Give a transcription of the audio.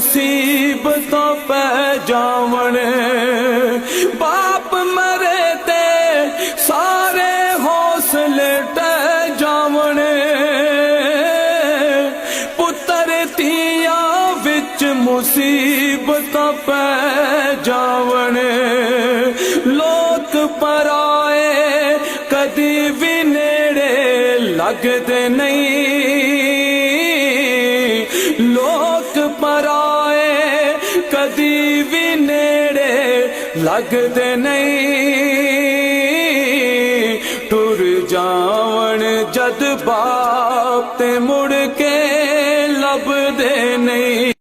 मुसीबतों पै जावण। बाप मरे ते सारे हौसले टह जावण। पुत्र तिया विच मुसीबतों पै जावण। लोक पराए कदी भी नेड़े लगदे नहीं। लोक पराए कदी भी नेड़े लगदे नहीं। टुर जावण जद बाप ते मुड़ के लभदे नहीं।